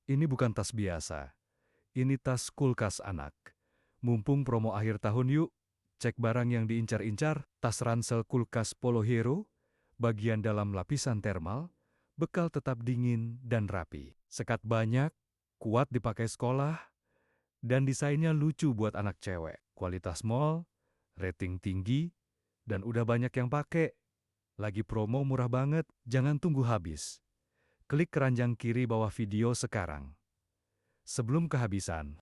Ini bukan tas biasa. Ini tas kulkas anak. Mumpung promo akhir tahun yuk, cek barang yang diincar-incar, tas ransel kulkas Polo Hero, bagian dalam lapisan thermal, bekal tetap dingin dan rapi. Sekat banyak, kuat dipakai sekolah, dan desainnya lucu buat anak cewek. Kualitas mall, rating tinggi, dan udah banyak yang pakai. Lagi promo murah banget, jangan tunggu habis. Klik keranjang kiri bawah video sekarang. Sebelum kehabisan.